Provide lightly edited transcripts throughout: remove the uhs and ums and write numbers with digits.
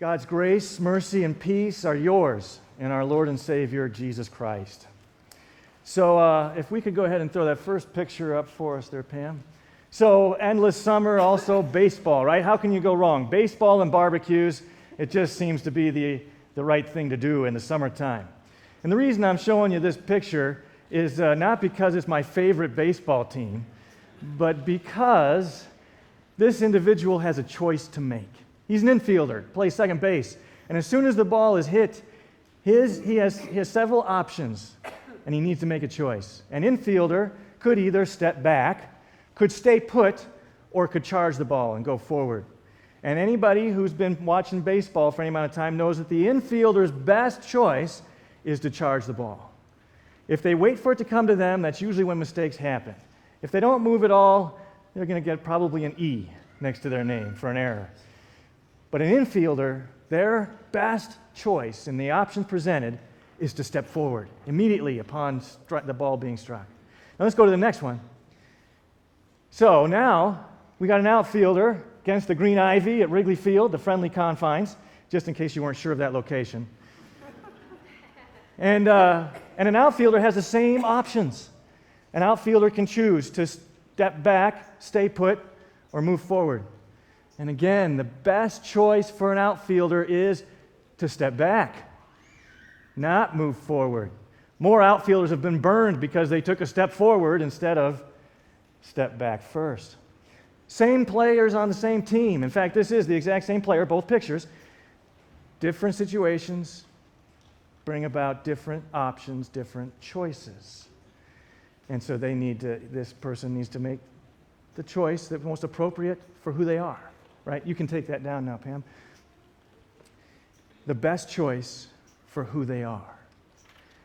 God's grace, mercy, and peace are yours in our Lord and Savior, Jesus Christ. So if we could go ahead and throw that first picture up for us there, Pam. So endless summer, also baseball, right? How can you go wrong? Baseball and barbecues, it just seems to be the right thing to do in the summertime. And the reason I'm showing you this picture is not because it's my favorite baseball team, but because this individual has a choice to make. He's an infielder, plays second base, and as soon as the ball is hit, he has several options, and he needs to make a choice. An infielder could either step back, could stay put, or could charge the ball and go forward. And anybody who's been watching baseball for any amount of time knows that the infielder's best choice is to charge the ball. If they wait for it to come to them, that's usually when mistakes happen. If they don't move at all, they're going to get probably an E next to their name for an error. But an infielder, their best choice in the options presented is to step forward immediately upon the ball being struck. Now let's go to the next one. So now we got an outfielder against the green ivy at Wrigley Field, the friendly confines, just in case you weren't sure of that location. And an outfielder has the same options. An outfielder can choose to step back, stay put, or move forward. And again, the best choice for an outfielder is to step back, not move forward. More outfielders have been burned because they took a step forward instead of step back first. Same players on the same team. In fact, this is the exact same player, both pictures. Different situations bring about different options, different choices. And so this person needs to make the choice that's most appropriate for who they are. Right? You can take that down now, Pam. The best choice for who they are.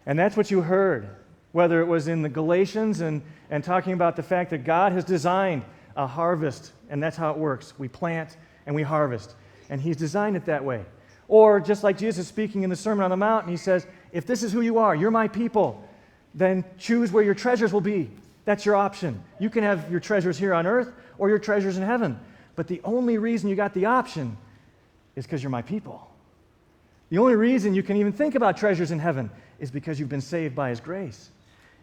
And that's what you heard, whether it was in the Galatians and talking about the fact that God has designed a harvest, and that's how it works. We plant and we harvest. And He's designed it that way. Or just like Jesus is speaking in the Sermon on the Mount, and He says, if this is who you are, you're my people, then choose where your treasures will be. That's your option. You can have your treasures here on earth or your treasures in heaven. But the only reason you got the option is because you're my people. The only reason you can even think about treasures in heaven is because you've been saved by His grace.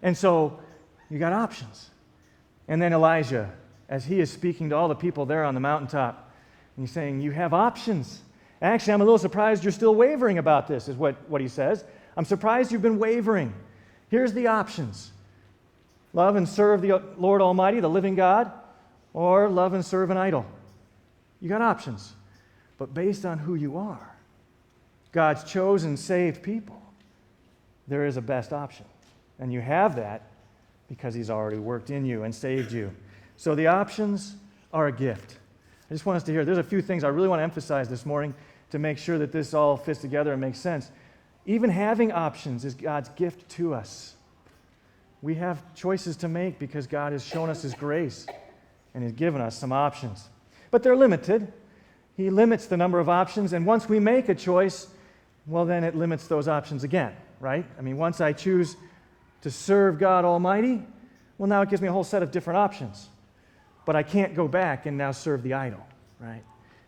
And so you got options. And then Elijah, as he is speaking to all the people there on the mountaintop, and he's saying, you have options. Actually, I'm a little surprised you're still wavering about this, is what he says. I'm surprised you've been wavering. Here's the options. Love and serve the Lord Almighty, the living God, or love and serve an idol. You got options. But based on who you are, God's chosen, saved people, there is a best option. And you have that because He's already worked in you and saved you. So the options are a gift. I just want us to hear, there's a few things I really want to emphasize this morning to make sure that this all fits together and makes sense. Even having options is God's gift to us. We have choices to make because God has shown us His grace and He's given us some options. But they're limited. He limits the number of options, and once we make a choice, well, then it limits those options again, right? I mean, once I choose to serve God Almighty, well, now it gives me a whole set of different options. But I can't go back and now serve the idol, right?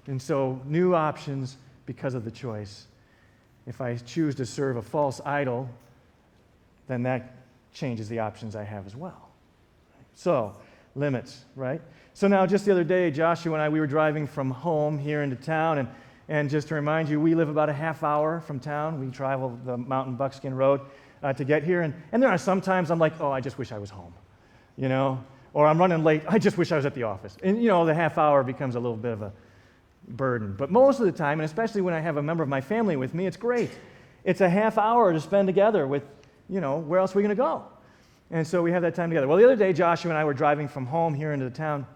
And so new options because of the choice. If I choose to serve a false idol, then that changes the options I have as well. So, limits, right? So now, just the other day, Joshua and I, we were driving from home here into town, and just to remind you, we live about a half hour from town. We travel the mountain buckskin road to get here, and there are some times I'm like, oh, I just wish I was home, you know? Or I'm running late, I just wish I was at the office. And, you know, the half hour becomes a little bit of a burden. But most of the time, and especially when I have a member of my family with me, it's great. It's a half hour to spend together with, you know, where else are we going to go? And so we have that time together. Well, the other day, Joshua and I were driving from home here into the town,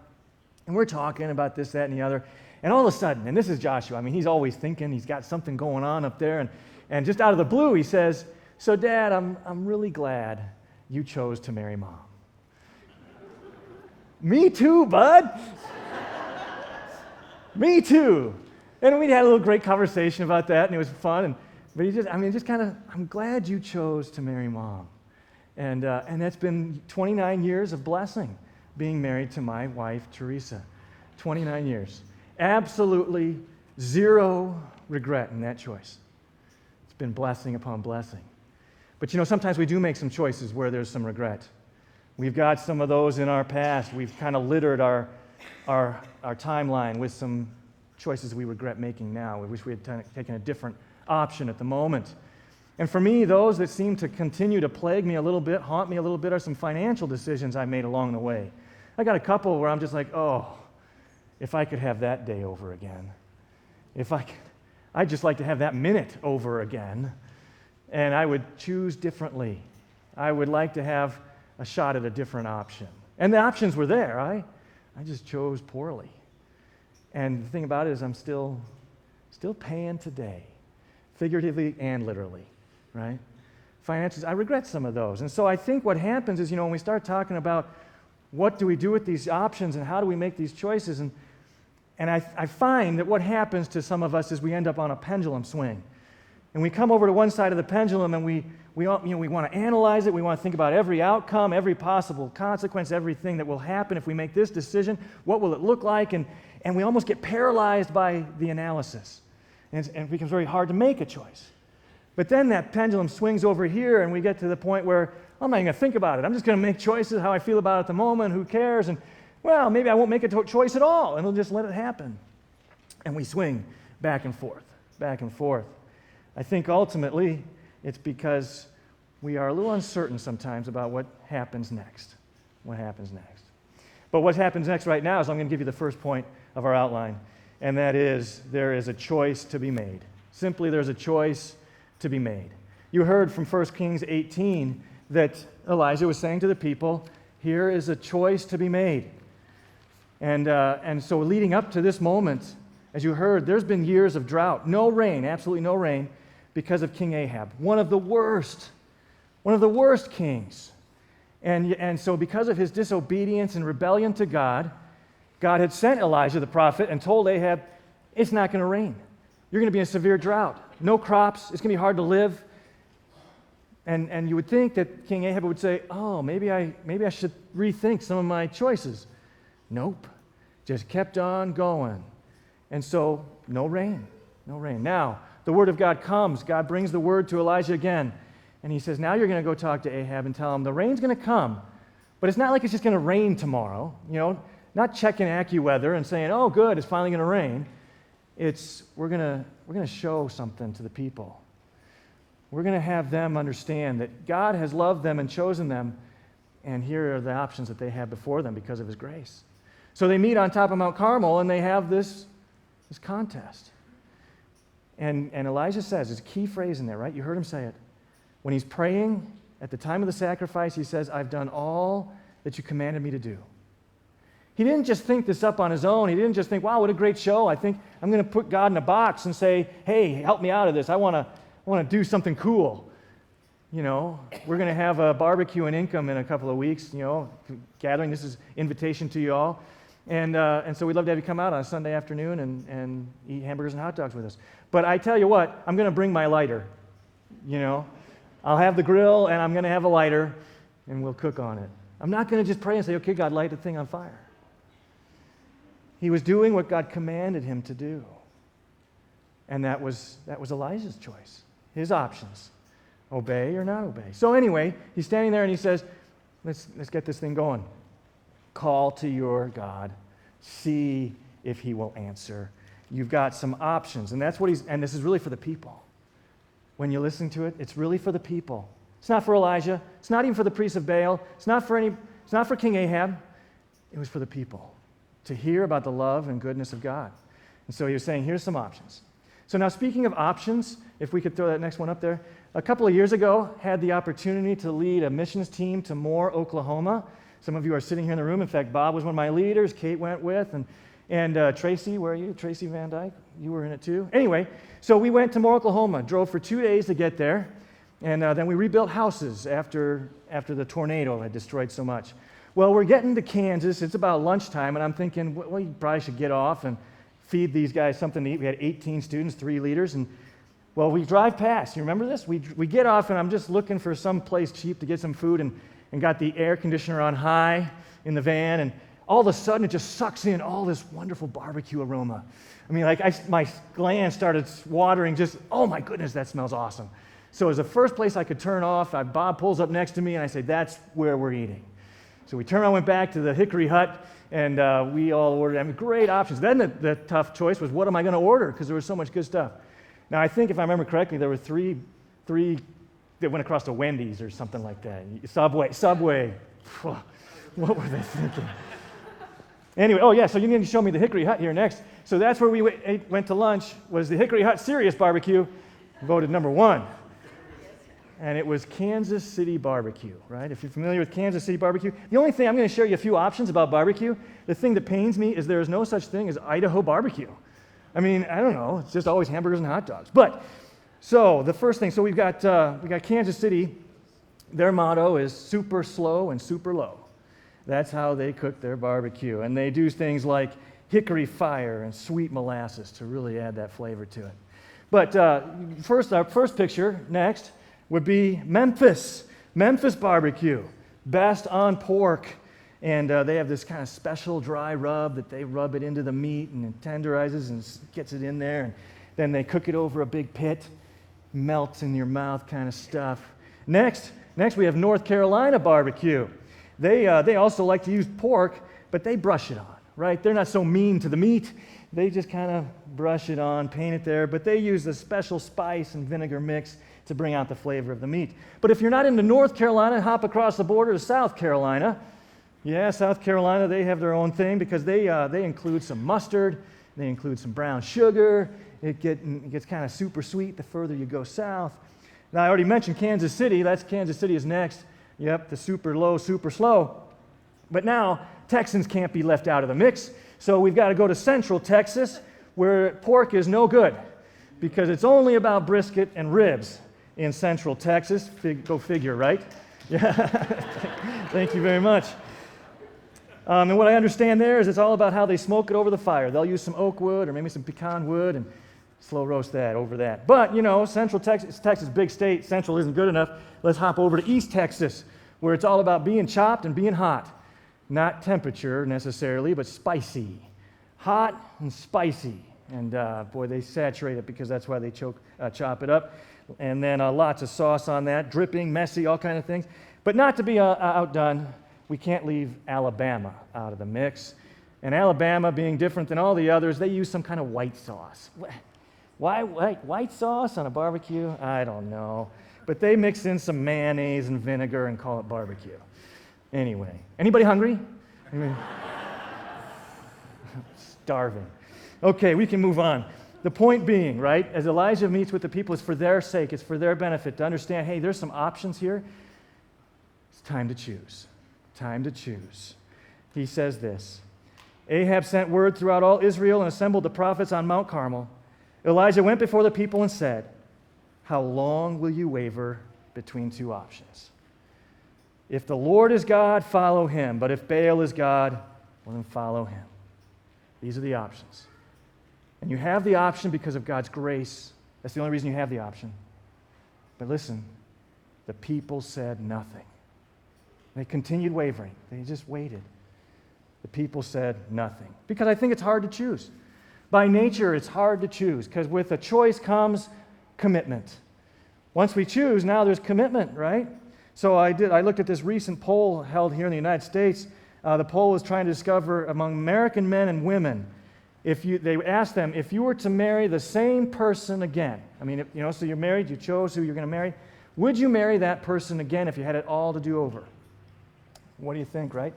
and we're talking about this, that, and the other. And all of a sudden, and this is Joshua, I mean, he's always thinking, he's got something going on up there, and just out of the blue, he says, so Dad, I'm really glad you chose to marry Mom. Me too, bud. Me too. And we had a little great conversation about that, and it was fun. But I'm glad you chose to marry Mom. And that's been 29 years of blessing, being married to my wife, Teresa. 29 years. Absolutely zero regret in that choice. It's been blessing upon blessing. But sometimes we do make some choices where there's some regret. We've got some of those in our past. We've kind of littered our timeline with some choices we regret making now. We wish we had taken a different option at the moment. And for me, those that seem to continue to plague me a little bit, haunt me a little bit, are some financial decisions I made along the way. I got a couple where I'm just like, oh, if I could have that day over again. I'd just like to have that minute over again. And I would choose differently. I would like to have a shot at a different option. And the options were there. I just chose poorly. And the thing about it is I'm still paying today, figuratively and literally, right? Finances, I regret some of those. And so I think what happens is, when we start talking about what do we do with these options and how do we make these choices, and I find that what happens to some of us is we end up on a pendulum swing. And we come over to one side of the pendulum and we want to analyze it. We want to think about every outcome, every possible consequence, everything that will happen if we make this decision. What will it look like? And we almost get paralyzed by the analysis. And it becomes very hard to make a choice. But then that pendulum swings over here and we get to the point where I'm not even going to think about it. I'm just going to make choices how I feel about it at the moment. Who cares? And, well, maybe I won't make a choice at all and we'll just let it happen. And we swing back and forth, back and forth. I think ultimately it's because we are a little uncertain sometimes about what happens next. What happens next. But what happens next right now is I'm going to give you the first point of our outline, and that is there is a choice to be made. Simply, there's a choice to be made. You heard from 1 Kings 18 that Elijah was saying to the people, here is a choice to be made. And so leading up to this moment, as you heard, there's been years of drought, no rain, absolutely no rain, because of King Ahab, one of the worst kings. And so because of his disobedience and rebellion to God, God had sent Elijah the prophet and told Ahab, it's not going to rain. You're going to be in a severe drought. No crops. It's going to be hard to live. And you would think that King Ahab would say, oh, maybe I should rethink some of my choices. Nope. Just kept on going. And so, no rain. Now, the word of God comes. God brings the word to Elijah again. And he says, now you're going to go talk to Ahab and tell him the rain's going to come. But it's not like it's just going to rain tomorrow. Not checking AccuWeather and saying, oh, good, it's finally going to rain. We're going to show something to the people. We're going to have them understand that God has loved them and chosen them, and here are the options that they have before them because of his grace. So they meet on top of Mount Carmel, and they have this contest. And Elijah says, there's a key phrase in there, right? You heard him say it. When he's praying at the time of the sacrifice, he says, I've done all that you commanded me to do. He didn't just think this up on his own. He didn't just think, wow, what a great show. I think I'm going to put God in a box and say, hey, help me out of this. I want to do something cool. We're going to have a barbecue in Income in a couple of weeks, gathering. This is invitation to you all. And so we'd love to have you come out on a Sunday afternoon and eat hamburgers and hot dogs with us. But I tell you what, I'm going to bring my lighter. I'll have the grill and I'm going to have a lighter and we'll cook on it. I'm not going to just pray and say, okay, God, light the thing on fire. He was doing what God commanded him to do. And that was Elijah's choice, his options, obey or not obey. So anyway, he's standing there and he says, let's get this thing going. Call to your God. See if he will answer. You've got some options. And that's what and this is really for the people. When you listen to it, it's really for the people. It's not for Elijah. It's not even for the priests of Baal. It's not for King Ahab. It was for the people to hear about the love and goodness of God. And so he was saying, here's some options. So now speaking of options, if we could throw that next one up there, a couple of years ago, had the opportunity to lead a missions team to Moore, Oklahoma. Some of you are sitting here in the room. In fact, Bob was one of my leaders. Kate went with, and Tracy, where are you? Tracy Van Dyke, you were in it too. Anyway, so we went to Moore, Oklahoma, drove for 2 days to get there, and then we rebuilt houses after the tornado had destroyed so much. Well, we're getting to Kansas. It's about lunchtime, and I'm thinking, well, you probably should get off and feed these guys something to eat. We had 18 students, 3 leaders, and well, we drive past. You remember this? We get off, and I'm just looking for some place cheap to get some food, and got the air conditioner on high in the van, and all of a sudden it just sucks in all this wonderful barbecue aroma. I mean, like my glands started watering just, oh my goodness, that smells awesome. So it was the first place I could turn off. Bob pulls up next to me and I say, that's where we're eating. So we turned around, went back to the Hickory Hut, and we all ordered. I mean, great options. Then the tough choice was, what am I going to order? Because there was so much good stuff. Now, I think if I remember correctly, there were three that went across to Wendy's or something like that. Subway. What were they thinking? Anyway, oh yeah, so you need to show me the Hickory Hut here next. So that's where we went to lunch, was the Hickory Hut Serious Barbecue, voted number 1. And it was Kansas City barbecue, right? If you're familiar with Kansas City barbecue, the only thing, I'm going to share you a few options about barbecue. The thing that pains me is there is no such thing as Idaho barbecue. I mean, I don't know, it's just always hamburgers and hot dogs. But, so the first thing, so we got Kansas City. Their motto is super slow and super low. That's how they cook their barbecue. And they do things like hickory fire and sweet molasses to really add that flavor to it. But our first picture, next, would be Memphis barbecue, best on pork. And they have this kind of special dry rub that they rub it into the meat and it tenderizes and gets it in there. And then they cook it over a big pit, melts in your mouth kind of stuff. Next we have North Carolina barbecue. They also like to use pork, but they brush it on, right? They're not so mean to the meat. They just kind of brush it on, paint it there, but they use a special spice and vinegar mix to bring out the flavor of the meat. But if you're not into North Carolina, hop across the border to South Carolina. Yeah, South Carolina, they have their own thing because they include some mustard, they include some brown sugar. It gets kind of super sweet the further you go south. Now, I already mentioned Kansas City. Kansas City is next. Yep, the super low, super slow. But now, Texans can't be left out of the mix. So we've got to go to Central Texas, where pork is no good because it's only about brisket and ribs in Central Texas. Go figure, right? Yeah. Thank you very much. And what I understand there is it's all about how they smoke it over the fire. They'll use some oak wood or maybe some pecan wood and slow roast that over that. But, Central Texas, big state. Central isn't good enough. Let's hop over to East Texas, where it's all about being chopped and being hot. Not temperature necessarily, but spicy. Hot and spicy. And boy, they saturate it because that's why they chop it up. And then lots of sauce on that, dripping, messy, all kind of things. But not to be outdone, we can't leave Alabama out of the mix. And Alabama, being different than all the others, they use some kind of white sauce. Why white sauce on a barbecue? I don't know. But they mix in some mayonnaise and vinegar and call it barbecue. Anyway, anybody hungry? Starving. Okay, we can move on. The point being, right, as Elijah meets with the people, it's for their sake, it's for their benefit to understand, hey, there's some options here. It's time to choose. Time to choose. He says this, Ahab sent word throughout all Israel and assembled the prophets on Mount Carmel. Elijah went before the people and said, how long will you waver between two options? If the Lord is God, follow him. But if Baal is God, well, then follow him. These are the options. And you have the option because of God's grace. That's the only reason you have the option. But listen, the people said nothing. They continued wavering. They just waited. The people said nothing. Because I think it's hard to choose. By nature, it's hard to choose because with a choice comes commitment. Once we choose, now there's commitment, right? So I looked at this recent poll held here in the United States. The poll was trying to discover among American men and women, they asked them, if you were to marry the same person again, so you're married, you chose who you're going to marry, would you marry that person again if you had it all to do over? What do you think, right?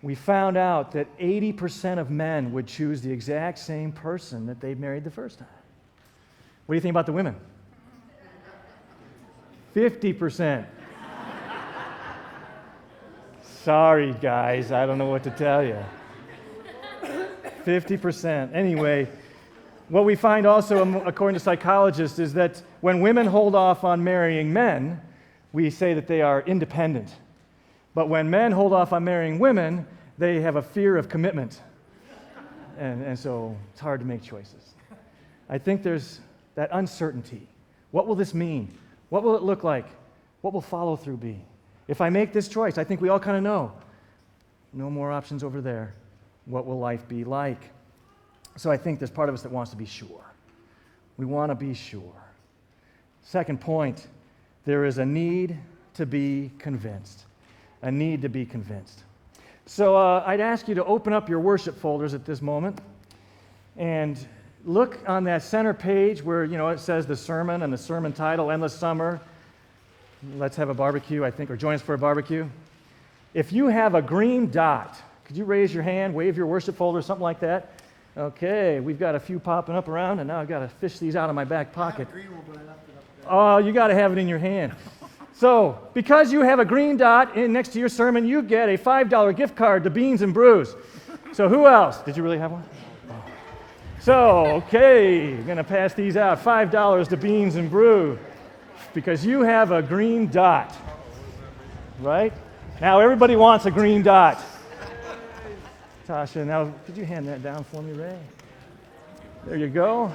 We found out that 80% of men would choose the exact same person that they married the first time. What do you think about the women? 50%. Sorry, guys, I don't know what to tell you. 50%. Anyway, what we find also, according to psychologists, is that when women hold off on marrying men, we say that they are independent. But when men hold off on marrying women, they have a fear of commitment. And so it's hard to make choices. I think there's that uncertainty. What will this mean? What will it look like? What will follow through be? If I make this choice, I think we all kind of know. No more options over there. What will life be like? So I think there's part of us that wants to be sure. We want to be sure. Second point, there is a need to be convinced. A need to be convinced. So I'd ask you to open up your worship folders at this moment and look on that center page where, it says the sermon and the sermon title, Endless Summer. Let's have a barbecue, I think, or join us for a barbecue. If you have a green dot, could you raise your hand, wave your worship folder, something like that? Okay, we've got a few popping up around, and now I've got to fish these out of my back pocket. I have a green one, but I left it up there. Oh, you got to have it in your hand. So, because you have a green dot next to your sermon, you get a $5 gift card to Beans and Brews. So who else? Did you really have one? Oh. So, okay, I'm going to pass these out. $5 to Beans and Brew because you have a green dot, right? Now everybody wants a green dot. Tasha, now could you hand that down for me, Ray? There you go.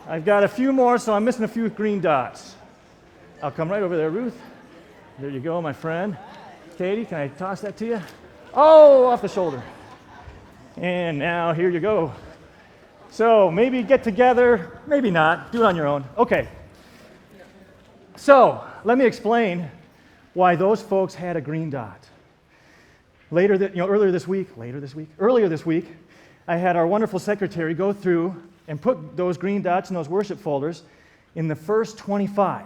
I've got a few more, so I'm missing a few green dots. I'll come right over there, Ruth. There you go, my friend. Katie, can I toss that to you? Oh, off the shoulder. And now here you go. So maybe get together, maybe not. Do it on your own. Okay. So let me explain why those folks had a green dot. Earlier this week, I had our wonderful secretary go through and put those green dots in those worship folders in the first 25.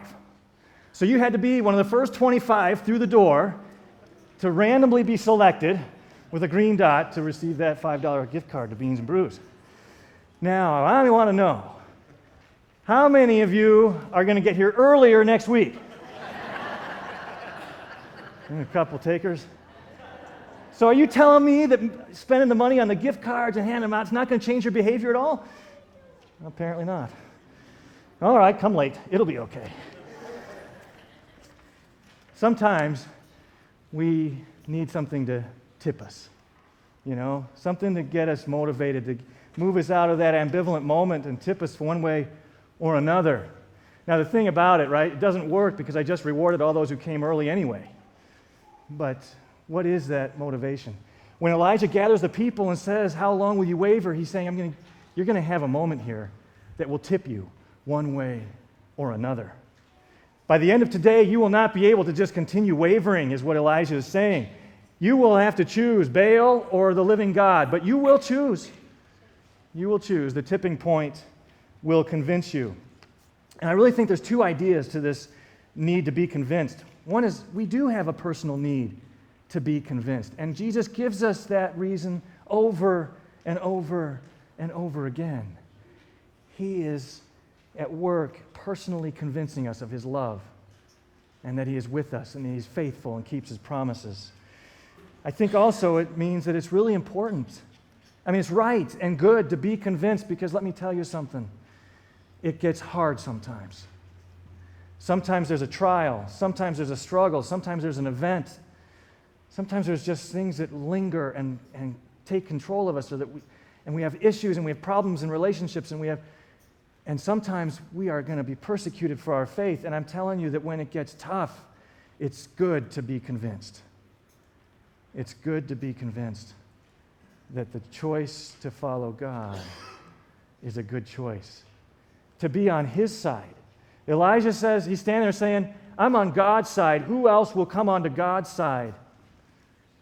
So you had to be one of the first 25 through the door to randomly be selected with a green dot to receive that $5 gift card to Beans and Brews. Now, I want to know, how many of you are going to get here earlier next week? A couple takers. So are you telling me that spending the money on the gift cards and handing them out is not going to change your behavior at all? Apparently not. All right, come late. It'll be okay. Sometimes we need something to tip us, something to get us motivated, to move us out of that ambivalent moment and tip us one way or another. Now, the thing about it, right, it doesn't work because I just rewarded all those who came early anyway. But what is that motivation? When Elijah gathers the people and says, "How long will you waver?" He's saying, you're going to have a moment here that will tip you one way or another. By the end of today, you will not be able to just continue wavering, is what Elijah is saying. You will have to choose Baal or the living God, but you will choose. You will choose. The tipping point will convince you. And I really think there's two ideas to this need to be convinced. One is we do have a personal need to be convinced, and Jesus gives us that reason over and over and over again. He is at work personally convincing us of his love and that he is with us and that he's faithful and keeps his promises. I think also it means that it's really important. It's right and good to be convinced because let me tell you something. It gets hard sometimes. Sometimes there's a trial. Sometimes there's a struggle. Sometimes there's an event. Sometimes there's just things that linger and take control of us and we have issues and we have problems in relationships and sometimes we are going to be persecuted for our faith. And I'm telling you that when it gets tough, it's good to be convinced. It's good to be convinced that the choice to follow God is a good choice. To be on his side. Elijah says, he's standing there saying, I'm on God's side. Who else will come onto God's side?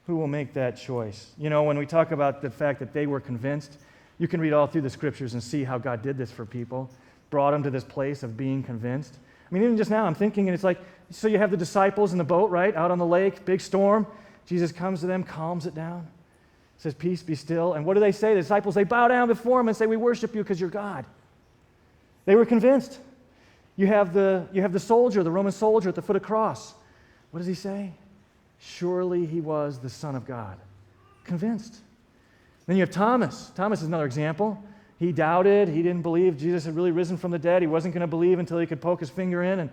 Who will make that choice? When we talk about the fact that they were convinced, you can read all through the scriptures and see how God did this for people, brought them to this place of being convinced. Even just now I'm thinking, and it's like, so you have the disciples in the boat, right, out on the lake, big storm. Jesus comes to them, calms it down, says, peace, be still. And what do they say? The disciples, they bow down before him and say, we worship you because you're God. They were convinced. You have the soldier, the Roman soldier at the foot of the cross. What does he say? Surely he was the Son of God. Convinced. Then you have Thomas. Thomas is another example. He doubted. He didn't believe Jesus had really risen from the dead. He wasn't going to believe until he could poke his finger in. And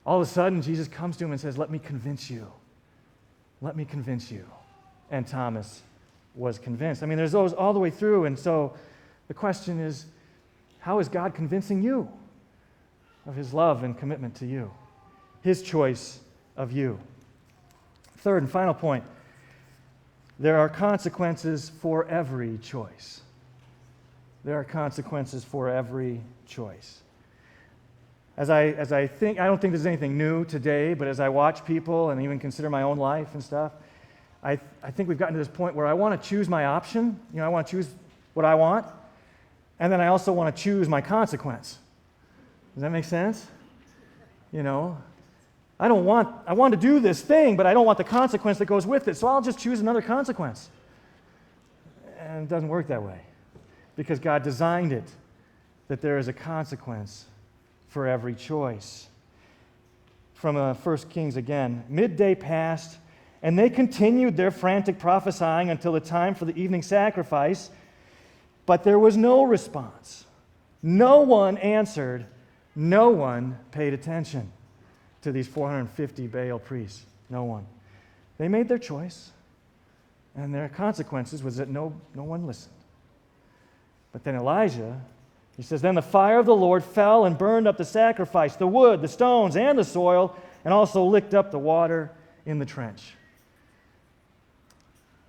all of a sudden, Jesus comes to him and says, let me convince you. Let me convince you. And Thomas was convinced. There's those all the way through. And so the question is, how is God convincing you of his love and commitment to you? His choice of you. Third and final point. there are consequences for every choice. There are consequences for every choice. As I think, I don't think there's anything new today, but as I watch people and even consider my own life and stuff, I think we've gotten to this point where I want to choose my option. I want to choose what I want, and then I also want to choose my consequence. Does that make sense? I want to do this thing, but I don't want the consequence that goes with it, so I'll just choose another consequence. And it doesn't work that way, because God designed it that there is a consequence for every choice. From 1 Kings again, midday passed, and they continued their frantic prophesying until the time for the evening sacrifice, but there was no response. No one answered. No one paid attention to these 450 Baal priests. No one. They made their choice, and their consequences was that no one listened. But then Elijah, he says, then the fire of the Lord fell and burned up the sacrifice, the wood, the stones, and the soil, and also licked up the water in the trench.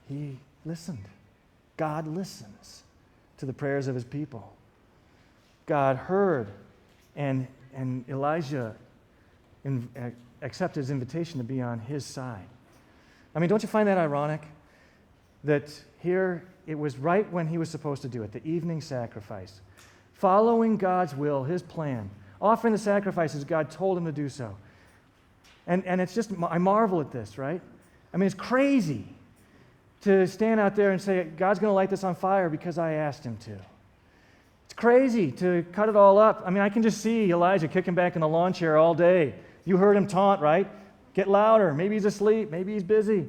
He listened. God listens to the prayers of his people. God heard, and Elijah accepted his invitation to be on his side. I mean, don't you find that ironic? That here, it was right when he was supposed to do it, the evening sacrifice. Following God's will, his plan, offering the sacrifices God told him to do so. And it's just, I marvel at this, right? I mean, it's crazy to stand out there and say, God's going to light this on fire because I asked him to. It's crazy to cut it all up. I mean, I can just see Elijah kicking back in the lawn chair all day. You heard him taunt, right? Get louder. Maybe he's asleep. Maybe he's busy.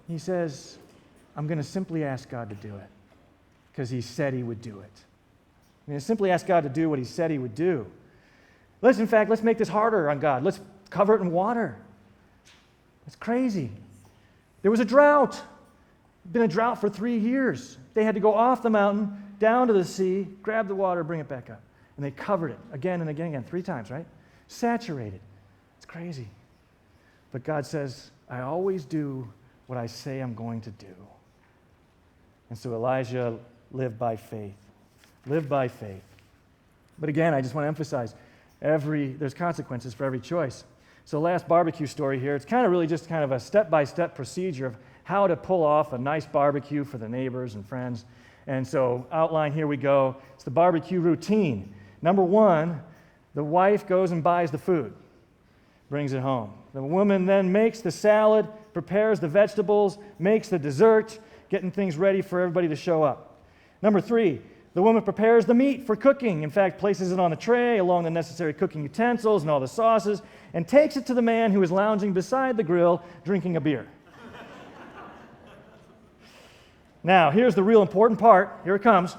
He says, I'm going to simply ask God to do it because he said he would do it. I'm going to simply ask God to do what he said he would do. Let's make this harder on God. Let's cover it in water. It's crazy. There was a drought. Been a drought for 3 years. They had to go off the mountain, down to the sea, grab the water, bring it back up. And they covered it again and again and again, 3 times, right? Saturated. It's crazy. But God says, I always do what I say I'm going to do. And so Elijah lived by faith. Lived by faith. But again, I just want to emphasize, there's consequences for every choice. So last barbecue story here, it's really just a step-by-step procedure of how to pull off a nice barbecue for the neighbors and friends. And so outline, here we go. It's the barbecue routine. Number 1, the wife goes and buys the food, brings it home. The woman then makes the salad, prepares the vegetables, makes the dessert, getting things ready for everybody to show up. Number 3, the woman prepares the meat for cooking. In fact, places it on a tray along the necessary cooking utensils and all the sauces, and takes it to the man who is lounging beside the grill drinking a beer. Now, here's the real important part. Here it comes.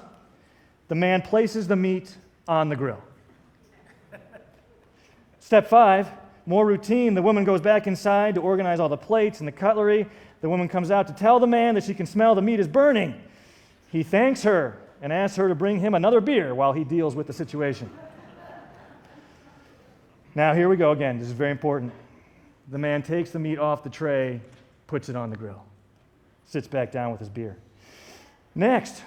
The man places the meat on the grill. Step 5, more routine. The woman goes back inside to organize all the plates and the cutlery. The woman comes out to tell the man that she can smell the meat is burning. He thanks her and asks her to bring him another beer while he deals with the situation. Now, here we go again. This is very important. The man takes the meat off the tray, puts it on the grill, sits back down with his beer. Next,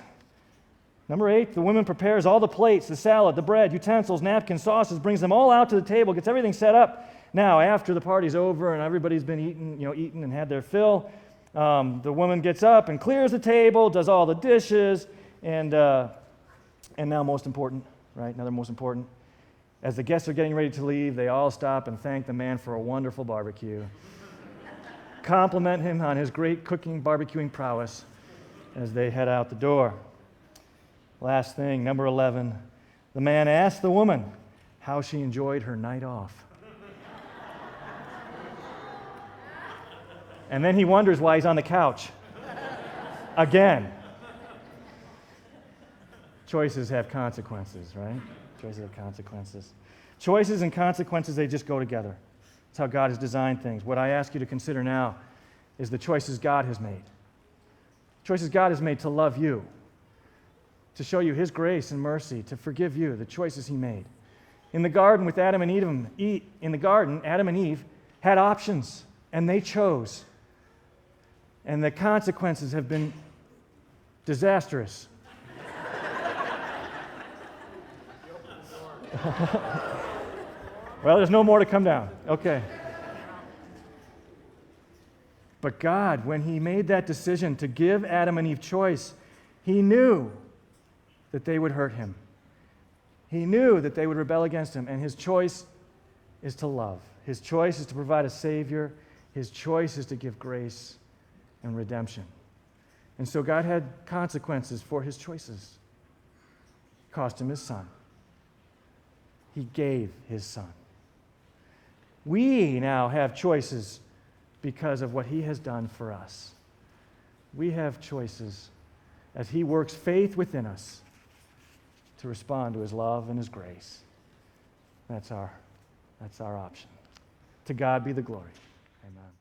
number 8, the woman prepares all the plates, the salad, the bread, utensils, napkins, sauces, brings them all out to the table, gets everything set up. Now, after the party's over and everybody's been eaten and had their fill, the woman gets up and clears the table, does all the dishes, and now most important, right? Another most important. As the guests are getting ready to leave, they all stop and thank the man for a wonderful barbecue. Compliment him on his great cooking, barbecuing prowess as they head out the door. Last thing, number 11. The man asks the woman how she enjoyed her night off. And then he wonders why he's on the couch. Again. Choices have consequences, right? Choices have consequences. Choices and consequences, they just go together. That's how God has designed things. What I ask you to consider now is the choices God has made. Choices God has made to love you, to show you his grace and mercy, to forgive you, the choices he made. In the garden with Adam and Eve had options, and they chose. And the consequences have been disastrous. Well, there's no more to come down. Okay. But God, when he made that decision to give Adam and Eve choice, he knew that they would hurt him. He knew that they would rebel against him, and his choice is to love. His choice is to provide a Savior. His choice is to give grace and redemption. And so God had consequences for his choices. It cost him his son. He gave his son. We now have choices because of what he has done for us. We have choices as he works faith within us to respond to his love and his grace. That's our option. To God be the glory. Amen.